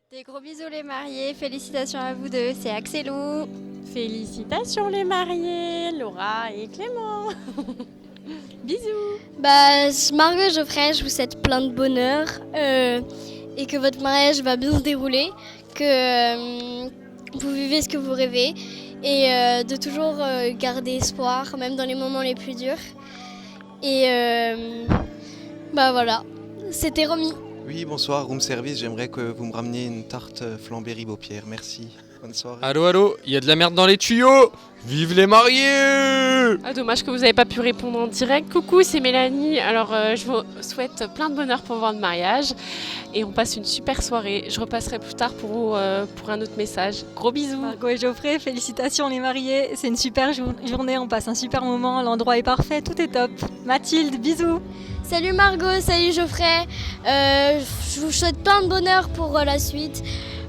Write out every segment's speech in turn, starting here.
Des gros bisous les mariés, félicitations à vous deux, c'est Axelou. Félicitations les mariés, Laura et Clément. Bisous. Margot et Geoffrey, je vous souhaite plein de bonheur et que votre mariage va bien se dérouler, que vous vivez ce que vous rêvez et de toujours garder espoir, même dans les moments les plus durs. Et voilà, c'était Romy. Oui, bonsoir, room service. J'aimerais que vous me rameniez une tarte flambée Ribaupière. Merci. Bonne soirée. Allô, il y a de la merde dans les tuyaux. Vive les mariés! Ah, dommage que vous n'avez pas pu répondre en direct. Coucou, c'est Mélanie. Alors, je vous souhaite plein de bonheur pour votre mariage et on passe une super soirée. Je repasserai plus tard pour vous pour un autre message. Gros bisous. Margot et Geoffrey, félicitations les mariés, c'est une super journée, on passe un super moment, l'endroit est parfait, tout est top. Mathilde, bisous. Salut Margot, salut Geoffrey. Je vous souhaite plein de bonheur pour la suite.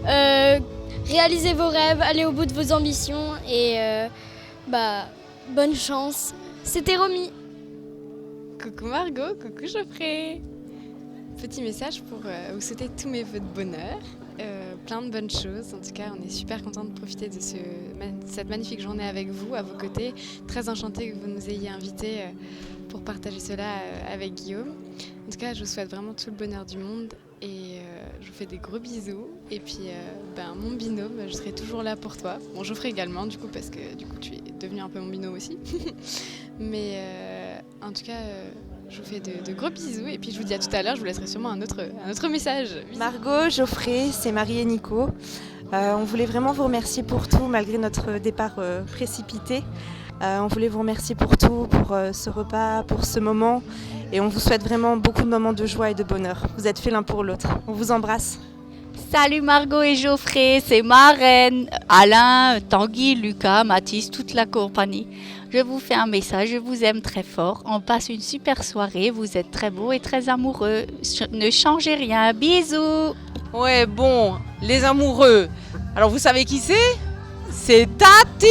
Réalisez vos rêves, allez au bout de vos ambitions et bonne chance. C'était Romy. Coucou Margot, coucou Geoffrey. Petit message pour vous souhaiter tous mes vœux de bonheur, plein de bonnes choses. En tout cas, on est super contents de profiter de cette magnifique journée avec vous, à vos côtés. Très enchantée que vous nous ayez invités pour partager cela avec Guillaume. En tout cas, je vous souhaite vraiment tout le bonheur du monde et je vous fais des gros bisous. Et puis, mon binôme, je serai toujours là pour toi. Bon, Geoffrey également, du coup, parce que du coup, tu es devenu un peu mon binôme aussi. Mais en tout cas, je vous fais de gros bisous. Et puis, je vous dis à tout à l'heure, je vous laisserai sûrement un autre message. Bisous. Margot, Geoffrey, c'est Marie et Nico. On voulait vraiment vous remercier pour tout, malgré notre départ précipité. On voulait vous remercier pour tout, pour ce repas, pour ce moment. Et on vous souhaite vraiment beaucoup de moments de joie et de bonheur. Vous êtes faits l'un pour l'autre. On vous embrasse. Salut Margot et Geoffrey, c'est ma reine, Alain, Tanguy, Lucas, Mathis, toute la compagnie. Je vous fais un message, je vous aime très fort. On passe une super soirée, vous êtes très beaux et très amoureux. Ne changez rien, bisous. Ouais, bon, les amoureux. Alors vous savez qui c'est? C'est Tati.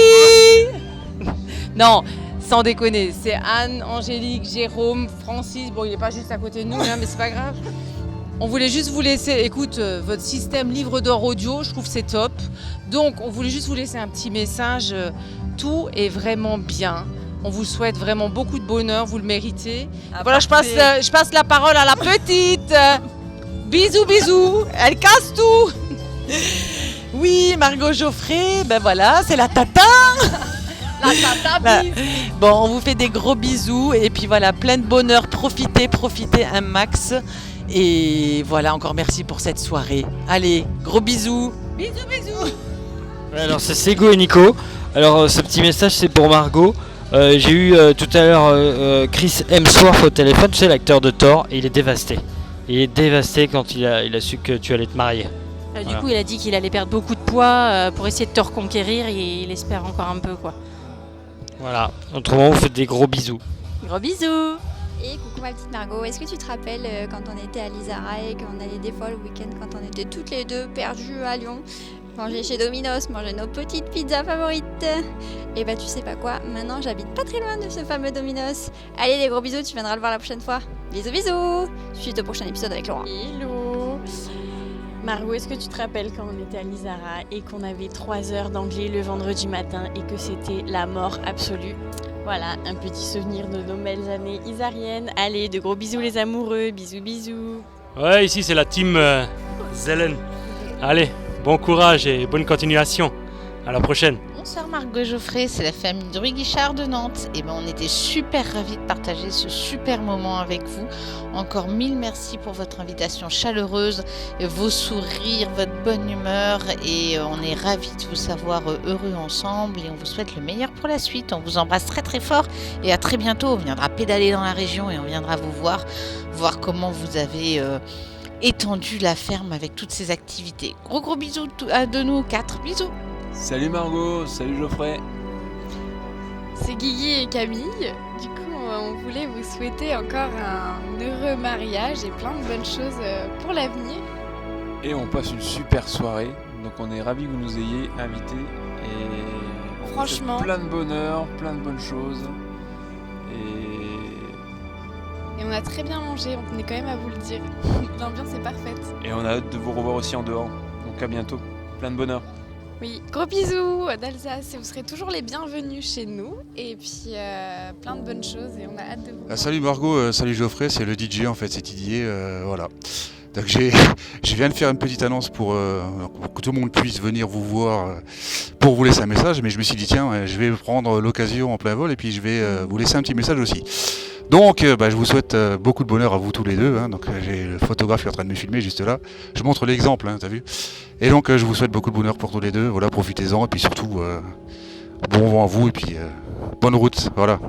Non, sans déconner, c'est Anne, Angélique, Jérôme, Francis. Bon, il n'est pas juste à côté de nous, mais c'est pas grave. On voulait juste vous laisser, écoute, votre système livre d'or audio, je trouve que c'est top. Donc, on voulait juste vous laisser un petit message. Tout est vraiment bien. On vous souhaite vraiment beaucoup de bonheur, vous le méritez. Voilà, je passe la parole à la petite. Bisous, bisous. Elle casse tout. Oui, Margot Geoffrey, ben voilà, c'est la tata. La tata, Bon, on vous fait des gros bisous et puis voilà, plein de bonheur, profitez un max. Et voilà, encore merci pour cette soirée. Allez, gros bisous. Bisous, bisous. Ouais, alors c'est Sego et Nico. Alors ce petit message c'est pour Margot. J'ai eu tout à l'heure Chris Hemsworth au téléphone, tu sais, l'acteur de Thor, et il est dévasté. Il est dévasté quand il a su que tu allais te marier. Du coup, il a dit qu'il allait perdre beaucoup de poids pour essayer de te reconquérir et il espère encore un peu, quoi. Voilà, autrement vous faites des gros bisous. Gros bisous. Et coucou ma petite Margot, est-ce que tu te rappelles quand on était à Lizara et qu'on allait des fois le week-end quand on était toutes les deux perdues à Lyon, manger chez Domino's, manger nos petites pizzas favorites? Et tu sais pas quoi, maintenant j'habite pas très loin de ce fameux Domino's. Allez des gros bisous, tu viendras le voir la prochaine fois. Bisous bisous. Suite au prochain épisode avec Laura. Hello. Margot, est-ce que tu te rappelles quand on était à Lizara et qu'on avait 3 heures d'anglais le vendredi matin et que c'était la mort absolue? Voilà, un petit souvenir de nos belles années isariennes. Allez, de gros bisous les amoureux, bisous bisous. Ouais, ici c'est la team Zelen. Allez, bon courage et bonne continuation. À la prochaine. Bonsoir Margot et Geoffrey, c'est la famille de Louis Guichard de Nantes. Et on était super ravis de partager ce super moment avec vous. Encore 1000 merci pour votre invitation chaleureuse, vos sourires, votre bonne humeur. Et on est ravis de vous savoir heureux ensemble. Et on vous souhaite le meilleur pour la suite. On vous embrasse très très fort et à très bientôt. On viendra pédaler dans la région et on viendra vous voir comment vous avez étendu la ferme avec toutes ces activités. Gros bisous de nous 4. Bisous. Salut Margot, salut Geoffrey. C'est Guigui et Camille. Du coup, on voulait vous souhaiter encore un heureux mariage et plein de bonnes choses pour l'avenir. Et on passe une super soirée. Donc on est ravis que vous nous ayez invités. Et on franchement, vous souhaite plein de bonheur, plein de bonnes choses. Et on a très bien mangé, on tenait quand même à vous le dire. L'ambiance est parfaite. Et on a hâte de vous revoir aussi en dehors. Donc Donc à bientôt. Plein de bonheur. Oui, gros bisous d'Alsace et vous serez toujours les bienvenus chez nous. Et puis plein de bonnes choses et on a hâte de vous voir. Salut Margot, salut Geoffrey, c'est le DJ en fait, c'est Didier, voilà. Donc je viens de faire une petite annonce pour que tout le monde puisse venir vous voir pour vous laisser un message, mais je me suis dit tiens, je vais prendre l'occasion en plein vol et puis je vais vous laisser un petit message aussi. Donc je vous souhaite beaucoup de bonheur à vous tous les deux, hein. Donc j'ai le photographe qui est en train de me filmer juste là, je montre l'exemple, hein, t'as vu. Et donc je vous souhaite beaucoup de bonheur pour tous les deux, voilà, profitez-en et puis surtout bon vent à vous et puis bonne route, voilà.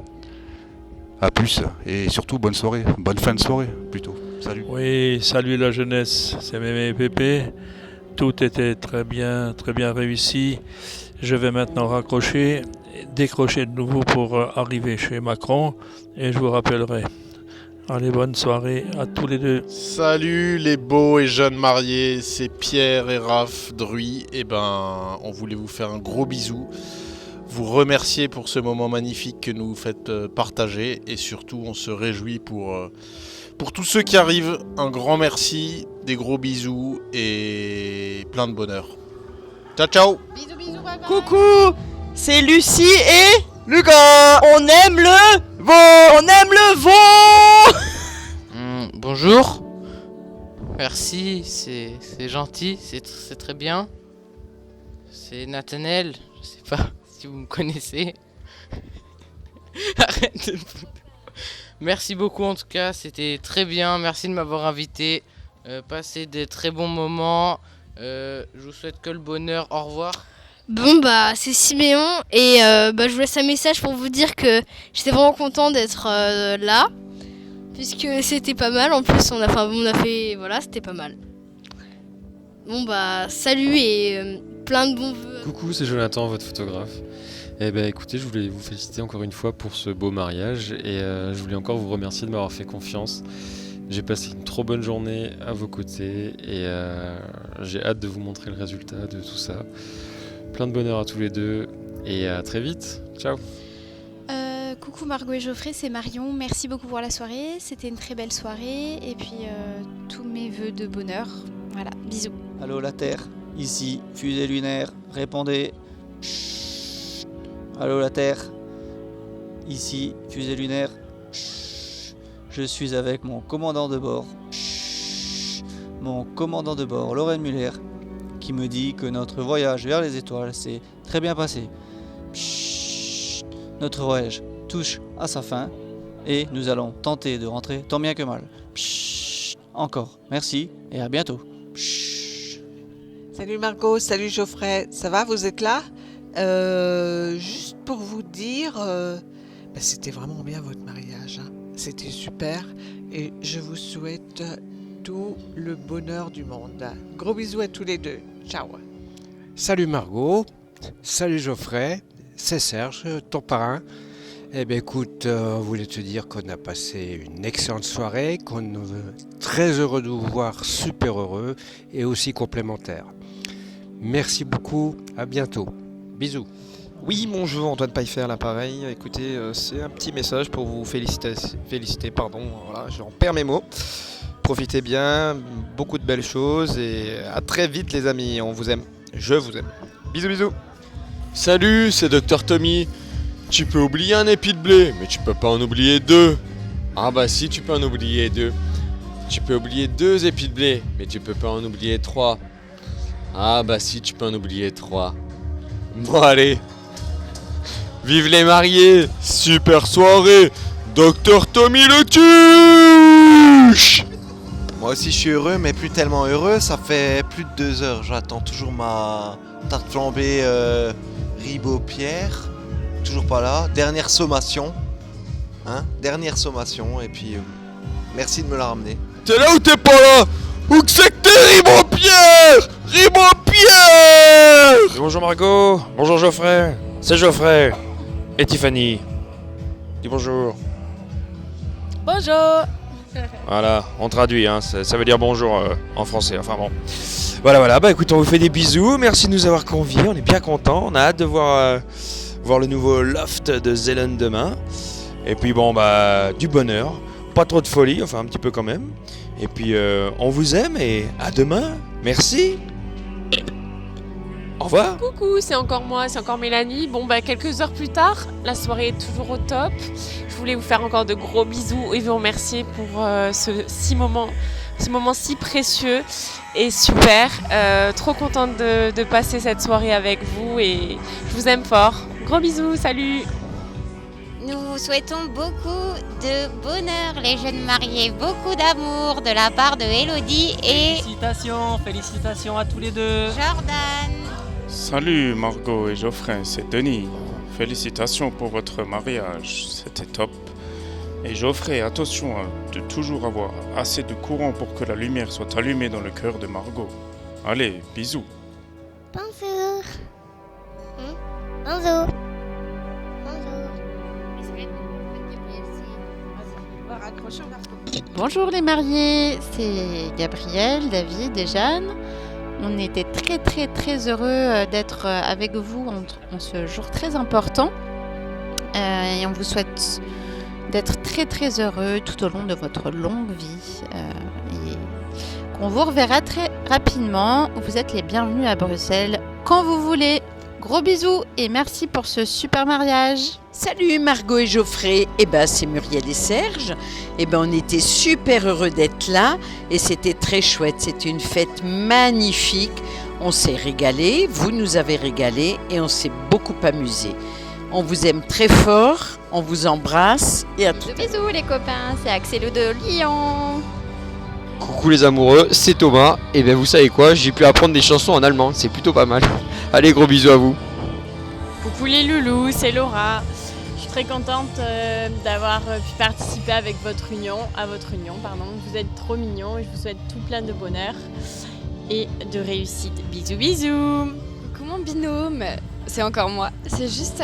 A plus et surtout bonne soirée, bonne fin de soirée plutôt. Salut. Oui, salut la jeunesse, c'est Mémé et Pépé. Tout était très bien réussi. Je vais maintenant raccrocher, décrocher de nouveau pour arriver chez Macron et je vous rappellerai. Allez, bonne soirée à tous les deux. Salut les beaux et jeunes mariés, c'est Pierre et Raph Druy. Et on voulait vous faire un gros bisou. Vous remercier pour ce moment magnifique que nous faites partager et surtout on se réjouit pour tous ceux qui arrivent. Un grand merci, des gros bisous et plein de bonheur. Ciao ciao. Bisous bisous, bye bye. Coucou, c'est Lucie et Lucas. On aime le veau, on aime le veau. Bonjour. Merci, c'est gentil, c'est très bien. C'est Nathanaël, je sais pas si vous me connaissez. Arrête de me foutre. Merci beaucoup en tout cas, c'était très bien, merci de m'avoir invité. Passez des très bons moments. Je vous souhaite que le bonheur, au revoir. Bon bah c'est Siméon et je vous laisse un message pour vous dire que j'étais vraiment content d'être là. Puisque c'était pas mal, en plus on a fait, voilà, c'était pas mal. Bon bah salut et plein de bons vœux. Coucou, c'est Jonathan, votre photographe. Eh ben écoutez, je voulais vous féliciter encore une fois pour ce beau mariage et je voulais encore vous remercier de m'avoir fait confiance. J'ai passé une trop bonne journée à vos côtés et j'ai hâte de vous montrer le résultat de tout ça. Plein de bonheur à tous les deux et à très vite. Ciao. Coucou Margot et Geoffrey, c'est Marion. Merci beaucoup pour la soirée. C'était une très belle soirée et puis tous mes vœux de bonheur. Voilà, bisous. Allô la Terre, ici fusée lunaire, répondez. Allô la Terre, ici fusée lunaire. Je suis avec mon commandant de bord. Mon commandant de bord, Lorraine Muller, qui me dit que notre voyage vers les étoiles s'est très bien passé. Notre voyage touche à sa fin et nous allons tenter de rentrer tant bien que mal. Encore, merci et à bientôt. Salut Margot, salut Geoffrey, ça va, vous êtes là? Juste pour vous dire, c'était vraiment bien votre mariage, hein. C'était super et je vous souhaite tout le bonheur du monde. Gros bisous à tous les deux, ciao. Salut Margot, salut Geoffrey, c'est Serge, ton parrain. Eh bien écoute, on voulait te dire qu'on a passé une excellente soirée, qu'on est très heureux de vous voir, super heureux et aussi complémentaires. Merci beaucoup, à bientôt. Bisous. Oui, bonjour, Antoine Paifer, l'appareil. Écoutez, c'est un petit message pour vous féliciter, voilà, j'en perds mes mots. Profitez bien, beaucoup de belles choses et à très vite les amis, on vous aime, je vous aime. Bisous bisous. Salut, c'est Dr Tommy. Tu peux oublier un épi de blé, mais tu peux pas en oublier deux. Ah bah si, tu peux en oublier deux. Tu peux oublier 2 épis de blé, mais tu peux pas en oublier 3. Ah bah si, tu peux en oublier 3. Bon allez. Vive les mariés, super soirée, Dr Tommy le tuche. Moi aussi je suis heureux, mais plus tellement heureux, ça fait plus de 2 heures. J'attends toujours ma tarte flambée Ribot-Pierre. Toujours pas là. Dernière sommation. Hein, dernière sommation. Et puis merci de me la ramener. T'es là ou t'es pas là? Où que c'est que t'es, Ribot-Pierre? Ribot-Pierre! Bonjour Margot, bonjour Geoffrey, c'est Geoffrey et Tiffany. Dis bonjour. Bonjour. Voilà, on traduit, hein, ça veut dire bonjour en français, enfin bon. Voilà, bah écoute, on vous fait des bisous, merci de nous avoir conviés, on est bien contents, on a hâte de voir le nouveau loft de Zelen demain. Et puis bon, bah du bonheur, pas trop de folie, enfin un petit peu quand même. Et puis on vous aime et à demain, merci. revoir. Coucou, c'est encore moi, c'est encore Mélanie. Bon, quelques heures plus tard, la soirée est toujours au top. Je voulais vous faire encore de gros bisous et vous remercier pour ce moment si précieux et super. Trop contente de passer cette soirée avec vous et je vous aime fort. Gros bisous, salut! Nous vous souhaitons beaucoup de bonheur, les jeunes mariés, beaucoup d'amour de la part de Elodie et Félicitations à tous les deux. Jordan. Salut Margot et Geoffrey, c'est Denis. Félicitations pour votre mariage, c'était top. Et Geoffrey, attention de toujours avoir assez de courant pour que la lumière soit allumée dans le cœur de Margot. Allez, bisous. Bonjour. Bonjour. Bonjour les mariés, c'est Gabriel, David et Jeanne. On était très heureux d'être avec vous en ce jour très important. Et on vous souhaite d'être très heureux tout au long de votre longue vie. Et qu'on vous reverra très rapidement. Vous êtes les bienvenus à Bruxelles quand vous voulez. Gros bisous et merci pour ce super mariage. Salut Margot et Geoffrey, c'est Muriel et Serge. On était super heureux d'être là et c'était très chouette. C'était une fête magnifique. On s'est régalé, vous nous avez régalé et on s'est beaucoup amusé. On vous aime très fort, on vous embrasse et à tout. Bisous les copains, c'est Axelo de Lyon. Coucou les amoureux, c'est Thomas. Et vous savez quoi, j'ai pu apprendre des chansons en allemand, c'est plutôt pas mal. Allez, gros bisous à vous. Coucou les loulous, c'est Laura. Je suis très contente d'avoir pu participer avec à votre union. Vous êtes trop mignons et je vous souhaite tout plein de bonheur et de réussite. Bisous, bisous. Coucou mon binôme, c'est encore moi. C'est juste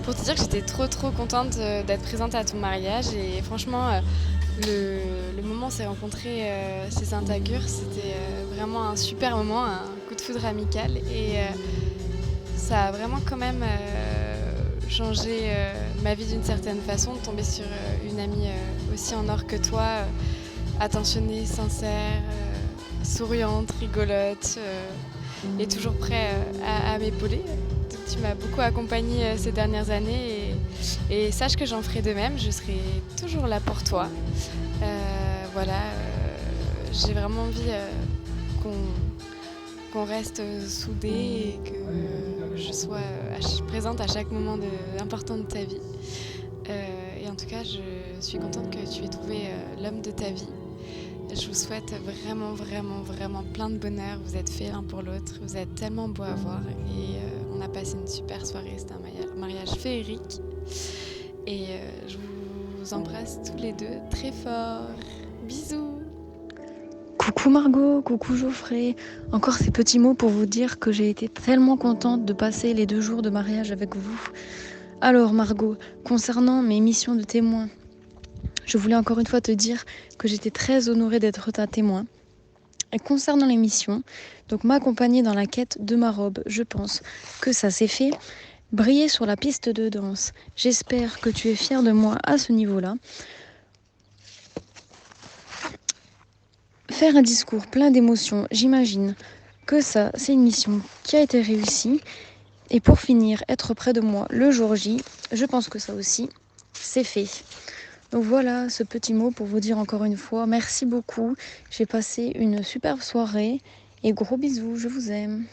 pour te dire que j'étais trop contente d'être présente à ton mariage et franchement le moment où on s'est rencontrés chez Saint-Agur, c'était vraiment un super moment, un coup de foudre amical et ça a vraiment quand même changé ma vie d'une certaine façon de tomber sur une amie aussi en or que toi, attentionnée, sincère, souriante, rigolote et toujours prêt à m'épauler. Tu m'as beaucoup accompagnée ces dernières années et sache que j'en ferai de même, je serai toujours là pour toi. J'ai vraiment envie qu'on reste soudés et que je sois présente à chaque moment important de ta vie. Et en tout cas, je suis contente que tu aies trouvé l'homme de ta vie. Je vous souhaite vraiment plein de bonheur. Vous êtes faits l'un pour l'autre. Vous êtes tellement beaux à voir. Et on a passé une super soirée. C'était un mariage féerique. Et je vous embrasse tous les deux très fort. Bisous. Coucou Margot, coucou Geoffrey. Encore ces petits mots pour vous dire que j'ai été tellement contente de passer les 2 jours de mariage avec vous. Alors Margot, concernant mes missions de témoin, je voulais encore une fois te dire que j'étais très honorée d'être ta témoin. Et concernant les missions, donc m'accompagner dans la quête de ma robe, je pense que ça s'est fait. Briller sur la piste de danse, j'espère que tu es fière de moi à ce niveau-là. Faire un discours plein d'émotions, j'imagine que ça, c'est une mission qui a été réussie. Et pour finir, être près de moi le jour J, je pense que ça aussi, c'est fait. Donc voilà ce petit mot pour vous dire encore une fois, merci beaucoup. J'ai passé une superbe soirée et gros bisous, je vous aime.